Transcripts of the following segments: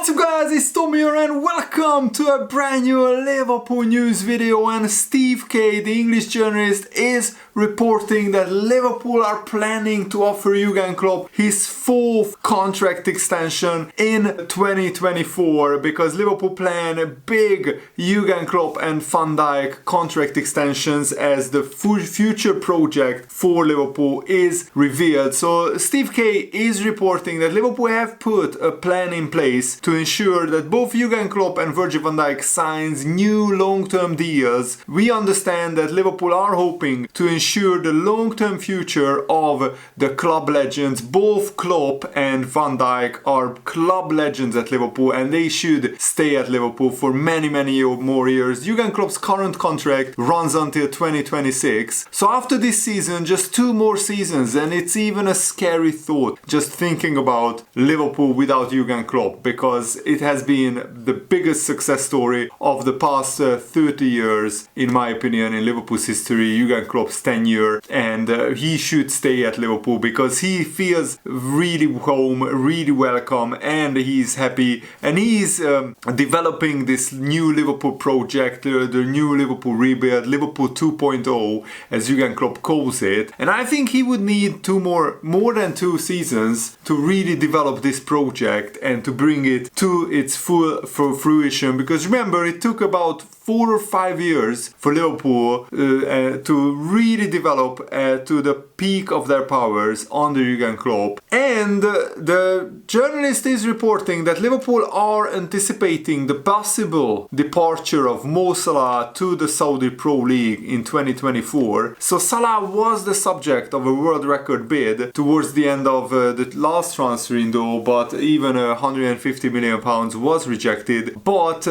What's up guys, it's Tom here and welcome to a brand new Liverpool news video. And Steve K, the English journalist, is reporting that Liverpool are planning to offer Jurgen Klopp his fourth contract extension in 2024 because Liverpool plan big Jurgen Klopp and Van Dijk contract extensions as the future project for Liverpool is revealed. So Steve K is reporting that Liverpool have put a plan in place to ensure that both Jurgen Klopp and Virgil van Dijk signs new long-term deals. We understand that Liverpool are hoping to ensure the long-term future of the club legends. Both Klopp and Van Dijk are club legends at Liverpool and they should stay at Liverpool for many more years. Jurgen Klopp's current contract runs until 2026. So after this season, just 2 more seasons, and it's even a scary thought just thinking about Liverpool without Jurgen Klopp, because it has been the biggest success story of the past 30 years, in my opinion, in Liverpool's history, Jurgen Klopp's tenure, and he should stay at Liverpool because he feels really home, really welcome, and he's happy, and he's developing this new Liverpool project, the new Liverpool rebuild, Liverpool 2.0, as Jurgen Klopp calls it. And I think he would need more than 2 seasons to really develop this project and to bring it to its full fruition, because remember, it took about 4 or 5 years for Liverpool to really develop to the peak of their powers under Jurgen Klopp. And the journalist is reporting that Liverpool are anticipating the possible departure of Mo Salah to the Saudi Pro League in 2024. So Salah was the subject of a world record bid towards the end of the last transfer window, but even £150 million was rejected. But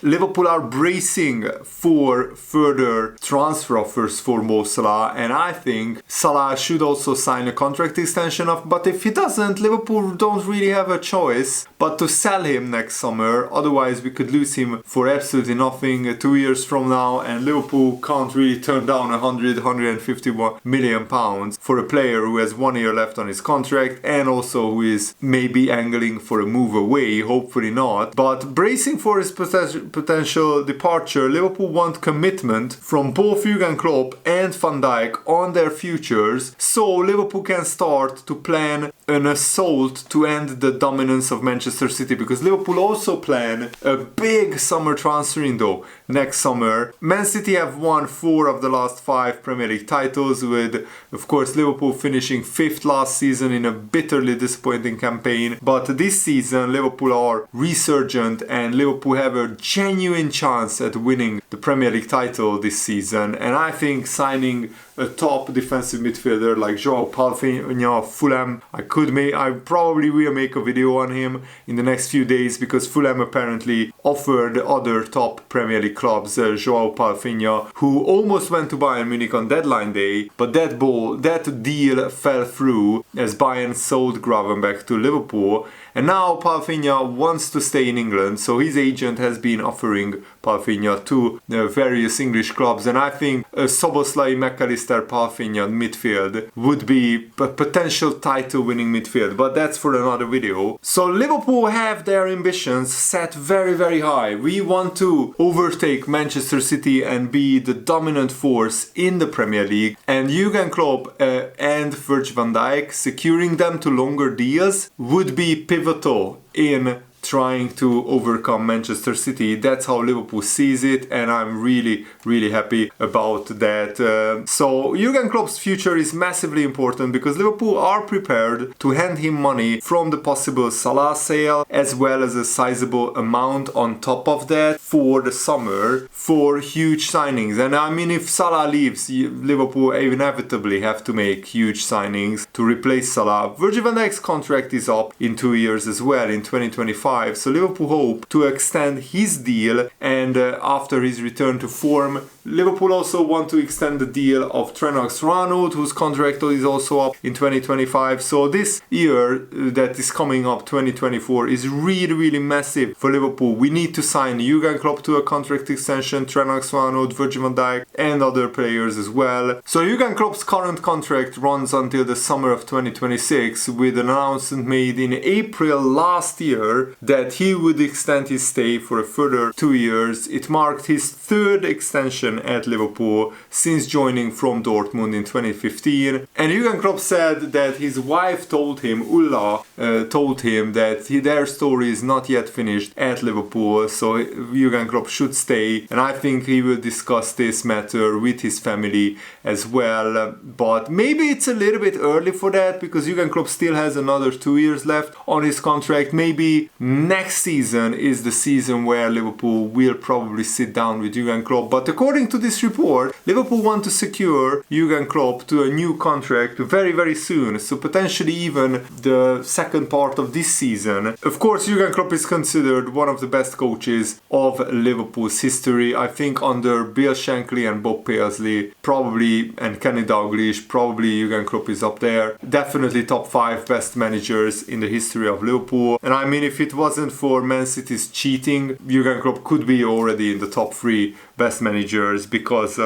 Liverpool are bracing for further transfer offers for Mo Salah, and I think Salah should also sign a contract extension but if he doesn't, Liverpool don't really have a choice but to sell him next summer. Otherwise we could lose him for absolutely nothing 2 years from now, and Liverpool can't really turn down 151 million pounds for a player who has 1 year left on his contract and also who is maybe angling for a move away, hopefully not. But bracing for his potential departure, Liverpool want commitment from both Jurgen Klopp and Van Dijk on their futures, so Liverpool can start to plan an assault to end the dominance of Manchester City, because Liverpool also plan a big summer transfer window next summer. Man City have won 4 of the last 5 Premier League titles, with of course Liverpool finishing 5th last season in a bitterly disappointing campaign. But this season Liverpool are resurgent and Liverpool have a genuine chance at winning the Premier League title this season, and I think signing a top defensive midfielder like João Palhinha of Fulham, I probably will make a video on him in the next few days, because Fulham apparently offered other top Premier League clubs João Palhinha, who almost went to Bayern Munich on deadline day, but that deal fell through as Bayern sold Gravenberch to Liverpool. And now Palhinha wants to stay in England, so his agent has been offering Palhinha to various English clubs, and I think Szoboszlai, McAllister, Palhinha midfield would be a potential title-winning midfield, but that's for another video. So Liverpool have their ambitions set very high. We want to overtake Manchester City and be the dominant force in the Premier League, and Jurgen Klopp and Virgil van Dijk securing them to longer deals would be pivotal in trying to overcome Manchester City. That's how Liverpool sees it, and I'm really happy about that. So Jurgen Klopp's future is massively important because Liverpool are prepared to hand him money from the possible Salah sale, as well as a sizable amount on top of that for the summer for huge signings. And I mean, if Salah leaves, Liverpool inevitably have to make huge signings to replace Salah. Virgil van Dijk's contract is up in 2 years as well, in 2025. So Liverpool hope to extend his deal, and after his return to form, Liverpool also want to extend the deal of Trent, whose contract is also up in 2025. So this year that is coming up, 2024, is really massive for Liverpool. We need to sign Jurgen Klopp to a contract extension, Trent, Virgil van Dijk, and other players as well. So Jurgen Klopp's current contract runs until the summer of 2026, with an announcement made in April last year that he would extend his stay for a further 2 years. It marked his third extension at Liverpool since joining from Dortmund in 2015. And Jurgen Klopp said that his wife told him, Ulla, told him that their story is not yet finished at Liverpool, so Jurgen Klopp should stay. And I think he will discuss this matter with his family as well. But maybe it's a little bit early for that, because Jurgen Klopp still has another 2 years left on his contract. Maybe next season is the season where Liverpool will probably sit down with Jurgen Klopp. But according to this report, Liverpool want to secure Jurgen Klopp to a new contract very, very soon. So potentially even the second part of this season. Of course, Jurgen Klopp is considered one of the best coaches of Liverpool's history. I think under Bill Shankly and Bob Paisley, probably, and Kenny Dalglish, probably Jurgen Klopp is up there. Definitely top 5 best managers in the history of Liverpool. And I mean, if it wasn't for Man City's cheating, Jurgen Klopp could be already in the top 3 best managers, because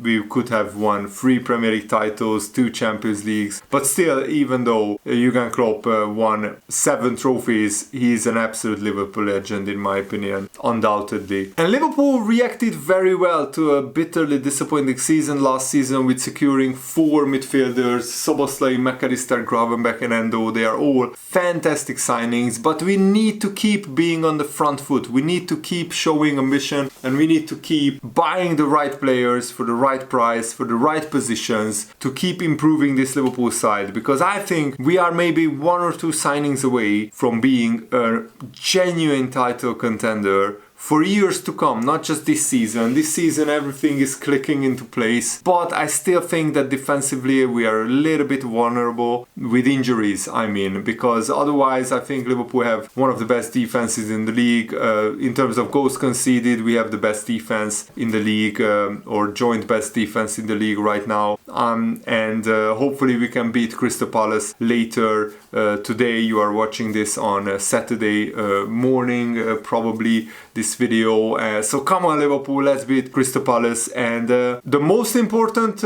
we could have won 3 Premier League titles, 2 Champions Leagues. But still, even though Jurgen Klopp won 7 trophies, he's an absolute Liverpool legend in my opinion, undoubtedly. And Liverpool reacted very well to a bitterly disappointing season last season with securing 4 midfielders, Szoboszlai, McAllister, Gravenberch and Endo. They are all fantastic signings, but we need to keep being on the front foot. We need to keep showing ambition, and we need to keep buying the right players for the right price, for the right positions, to keep improving this Liverpool side, because I think we are maybe 1 or 2 signings away from being a genuine title contender for years to come, not just this season. This season everything is clicking into place, but I still think that defensively we are a little bit vulnerable with injuries, I mean, because otherwise I think Liverpool have one of the best defenses in the league. In terms of goals conceded, we have the best defense in the league, or joint best defense in the league right now. And hopefully we can beat Crystal Palace later today. You are watching this on Saturday morning, probably, this video. So come on Liverpool, let's beat Crystal Palace. And the most important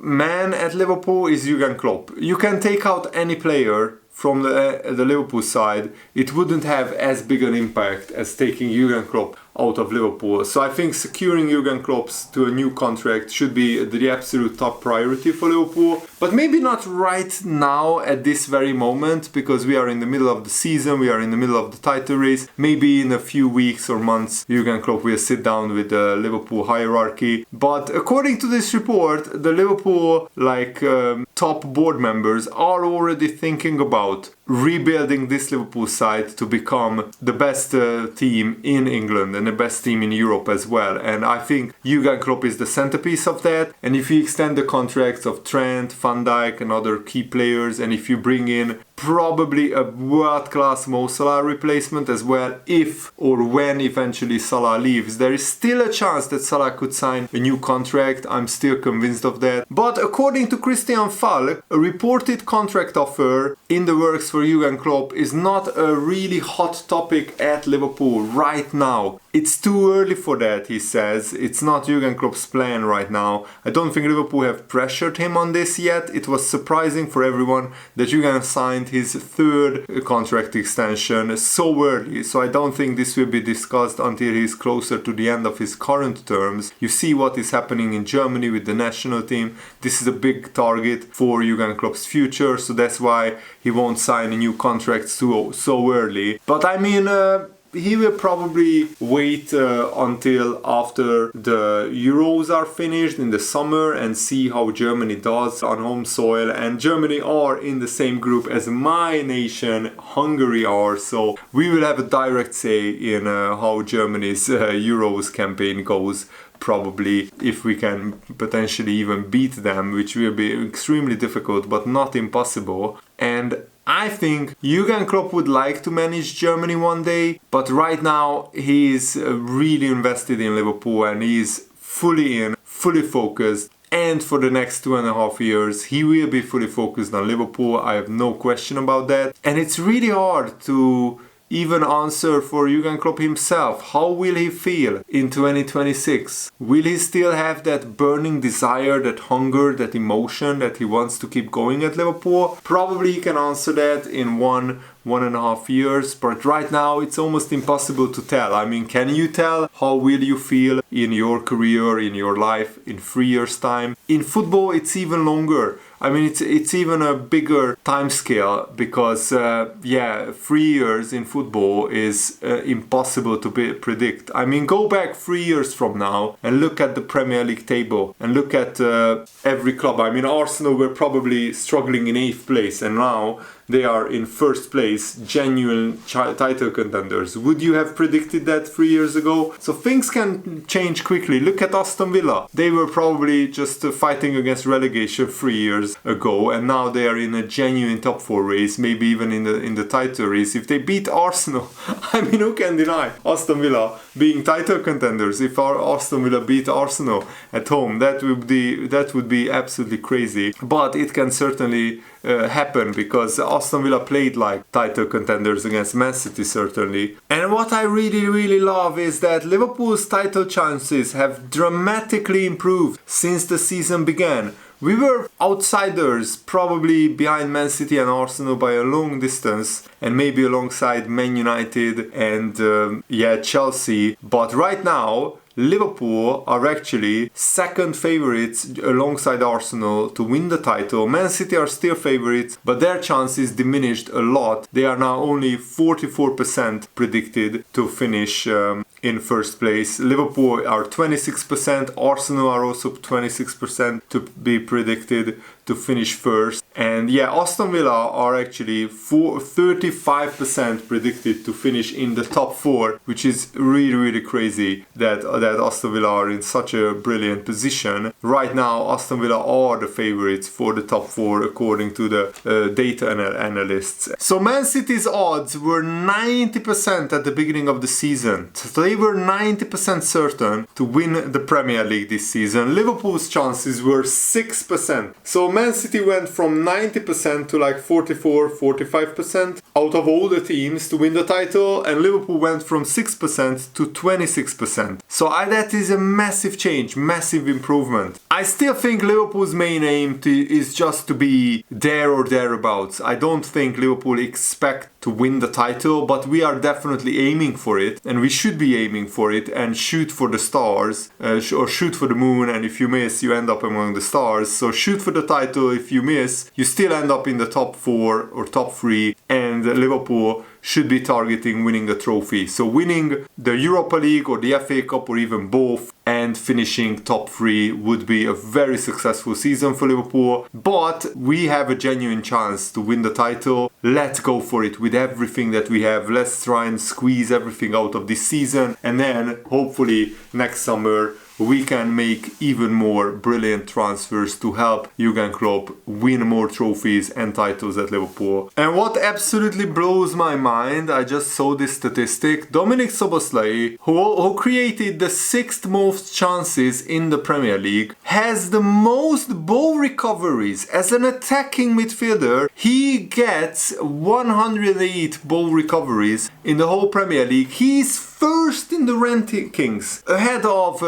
man at Liverpool is Jurgen Klopp. You can take out any player from the Liverpool side, it wouldn't have as big an impact as taking Jurgen Klopp out of Liverpool. So I think securing Jurgen Klopp to a new contract should be the absolute top priority for Liverpool. But maybe not right now at this very moment, because we are in the middle of the season, we are in the middle of the title race. Maybe in a few weeks or months Jurgen Klopp will sit down with the Liverpool hierarchy. But according to this report, the Liverpool top board members are already thinking about rebuilding this Liverpool side to become the best team in England and the best team in Europe as well. And I think Jurgen Klopp is the centerpiece of that. And if you extend the contracts of Trent, Van Dijk and other key players, and if you bring in probably a world-class Mo Salah replacement as well, if or when eventually Salah leaves, there is still a chance that Salah could sign a new contract. I'm still convinced of that. But according to Christian Falk, a reported contract offer in the works for Jurgen Klopp is not a really hot topic at Liverpool right now. It's too early for that, he says. It's not Jurgen Klopp's plan right now. I don't think Liverpool have pressured him on this yet. It was surprising for everyone that Jurgen signed his third contract extension so early. So I don't think this will be discussed until he's closer to the end of his current terms. You see what is happening in Germany with the national team. This is a big target for Jurgen Klopp's future. So that's why he won't sign a new contract so early. But I mean, he will probably wait until after the Euros are finished in the summer and see how Germany does on home soil. And Germany are in the same group as my nation, Hungary are. So we will have a direct say in how Germany's Euros campaign goes. Probably, if we can potentially even beat them, which will be extremely difficult but not impossible. And I think Jurgen Klopp would like to manage Germany one day, but right now he's really invested in Liverpool and he's fully focused. And for the next 2.5 years, he will be fully focused on Liverpool. I have no question about that. And it's really hard to even answer for Jurgen Klopp himself. How will he feel in 2026? Will he still have that burning desire, that hunger, that emotion that he wants to keep going at Liverpool? Probably he can answer that in 1.5 years, but right now it's almost impossible to tell. I mean, can you tell how will you feel in your career, in your life in 3 years' time? In football, it's even longer. I mean, it's even a bigger time scale because 3 years in football is impossible to predict. I mean, go back 3 years from now and look at the Premier League table and look at every club. I mean, Arsenal were probably struggling in 8th place and now they are in 1st place, genuine title contenders. Would you have predicted that 3 years ago? So things can change quickly. Look at Aston Villa. They were probably just fighting against relegation 3 years ago and now they are in a genuine top 4 race, maybe even in the title race. If they beat Arsenal, I mean, who can deny Aston Villa being title contenders? If Aston Villa beat Arsenal at home, that would be absolutely crazy. But it can certainly happen because Aston Villa played like title contenders against Man City, certainly. And what I really love is that Liverpool's title chances have dramatically improved since the season began. We were outsiders, probably behind Man City and Arsenal by a long distance, and maybe alongside Man United and Chelsea. But right now, Liverpool are actually second favourites alongside Arsenal to win the title. Man City are still favourites, but their chances diminished a lot. They are now only 44% predicted to finish in 1st place. Liverpool are 26%, Arsenal are also 26% to be predicted to finish 1st. And Aston Villa are actually 35% predicted to finish in the top 4, which is really crazy that Aston Villa are in such a brilliant position. Right now, Aston Villa are the favourites for the top 4 according to the data analysts. So Man City's odds were 90% at the beginning of the season. So they were 90% certain to win the Premier League this season. Liverpool's chances were 6%. So Man City went from 90% to like 44-45% out of all the teams to win the title, and Liverpool went from 6% to 26%. So that is a massive change, massive improvement. I still think Liverpool's main aim is just to be there or thereabouts. I don't think Liverpool expect to win the title, but we are definitely aiming for it, and we should be aiming for it and shoot for the stars, or shoot for the moon, and if you miss, you end up among the stars. So shoot for the title. If you miss, you still end up in the top 4 or top 3, and Liverpool should be targeting winning a trophy. So winning the Europa League or the FA Cup or even both and finishing top 3 would be a very successful season for Liverpool. But we have a genuine chance to win the title. Let's go for it with everything that we have. Let's try and squeeze everything out of this season, and then hopefully next summer we can make even more brilliant transfers to help Jurgen Klopp win more trophies and titles at Liverpool. And what absolutely blows my mind, I just saw this statistic, Dominic Szoboszlai, who created the 6th most chances in the Premier League, has the most ball recoveries. As an attacking midfielder, he gets 108 ball recoveries in the whole Premier League. He's 1st in the rankings, ahead of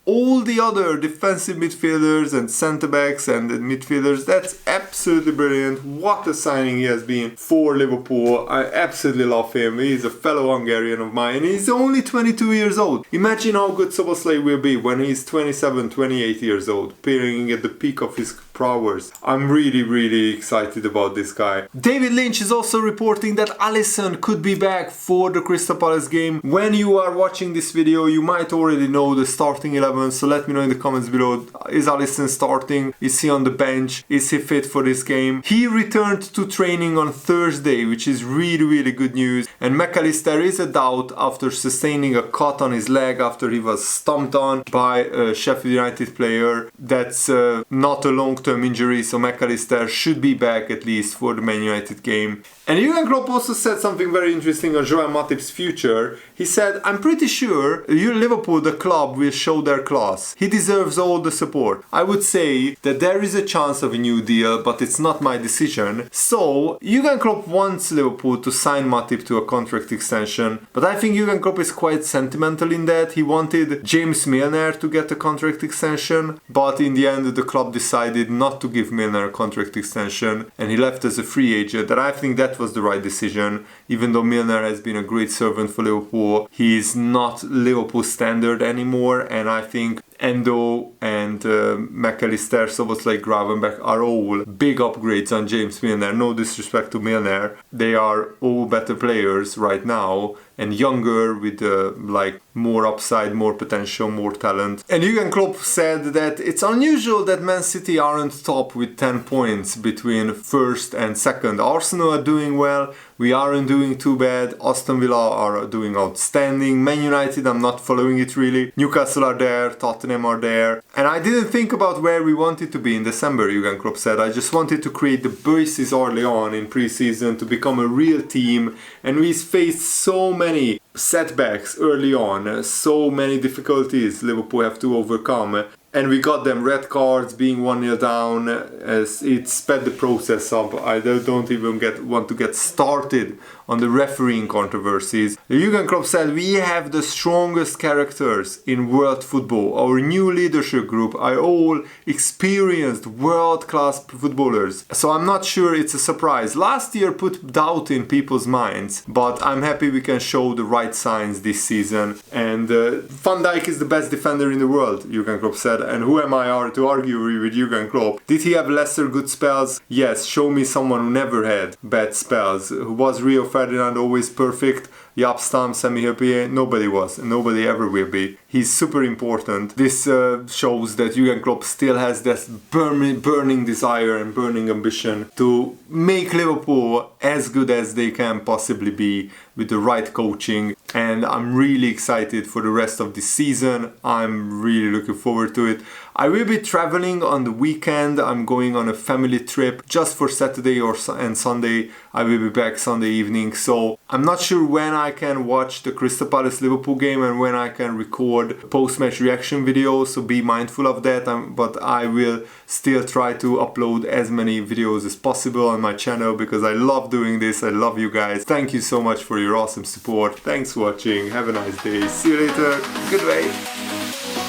all the other defensive midfielders and centre-backs and midfielders. That's absolutely brilliant. What a signing he has been for Liverpool. I absolutely love him. He's a fellow Hungarian of mine. He's only 22 years old. Imagine how good Szoboszlai will be when he's 27, 28 years old, appearing at the peak of his prowess. I'm really excited about this guy. David Lynch is also reporting that Alisson could be back for the Crystal Palace game. When you are watching this video, you might already know the starting 11, so let me know in the comments below. Is Alisson starting? Is he on the bench? Is he fit for this game? He returned to training on Thursday, which is really good news. And McAllister is a doubt after sustaining a cut on his leg after he was stomped on by a Sheffield United player. That's not a long short-term injury, so McAllister should be back at least for the Man United game. And Jurgen Klopp also said something very interesting on Joel Matip's future. He said, I'm pretty sure Liverpool, the club, will show their class. He deserves all the support. I would say that there is a chance of a new deal, but it's not my decision. So, Jurgen Klopp wants Liverpool to sign Matip to a contract extension, but I think Jurgen Klopp is quite sentimental in that. He wanted James Milner to get a contract extension, but in the end the club decided not to give Milner a contract extension, and he left as a free agent, and I think that was the right decision. Even though Milner has been a great servant for Liverpool, he is not Liverpool standard anymore, and I think Endo and McAllister, Szoboszlai, Gravenberch are all big upgrades on James Milner. No disrespect to Milner, they are all better players right now and younger with like more upside, more potential, more talent. And Jurgen Klopp said that it's unusual that Man City aren't top with 10 points between first and second. Arsenal are doing well, we aren't doing too bad, Aston Villa are doing outstanding, Man United I'm not following it really, Newcastle are there, Tottenham are there. And I didn't think about where we wanted to be in December, Jurgen Klopp said. I just wanted to create the basis early on in pre-season to become a real team, and we faced so many setbacks early on, so many difficulties Liverpool have to overcome, and we got them red cards, being 1-0 down, as it sped the process up. I don't even want to get started on the refereeing controversies. Jurgen Klopp said, we have the strongest characters in world football. Our new leadership group are all experienced world-class footballers. So I'm not sure it's a surprise. Last year put doubt in people's minds, but I'm happy we can show the right signs this season. And Van Dijk is the best defender in the world, Jurgen Klopp said. And who am I to argue with Jurgen Klopp? Did he have lesser good spells? Yes, show me someone who never had bad spells. Who was Rio Ferdinand always perfect? Jaap Stam, Sami Hyypiä, nobody was, and nobody ever will be. He's super important. This shows that Jurgen Klopp still has this burning desire and burning ambition to make Liverpool as good as they can possibly be with the right coaching. And I'm really excited for the rest of this season. I'm really looking forward to it. I will be traveling on the weekend. I'm going on a family trip just for Saturday and Sunday. I will be back Sunday evening. So I'm not sure when I can watch the Crystal Palace Liverpool game and when I can record post-match reaction videos. So be mindful of that. But I will still try to upload as many videos as possible on my channel because I love doing this. I love you guys. Thank you so much for your awesome support. Thanks for watching. Have a nice day. See you later. Goodbye.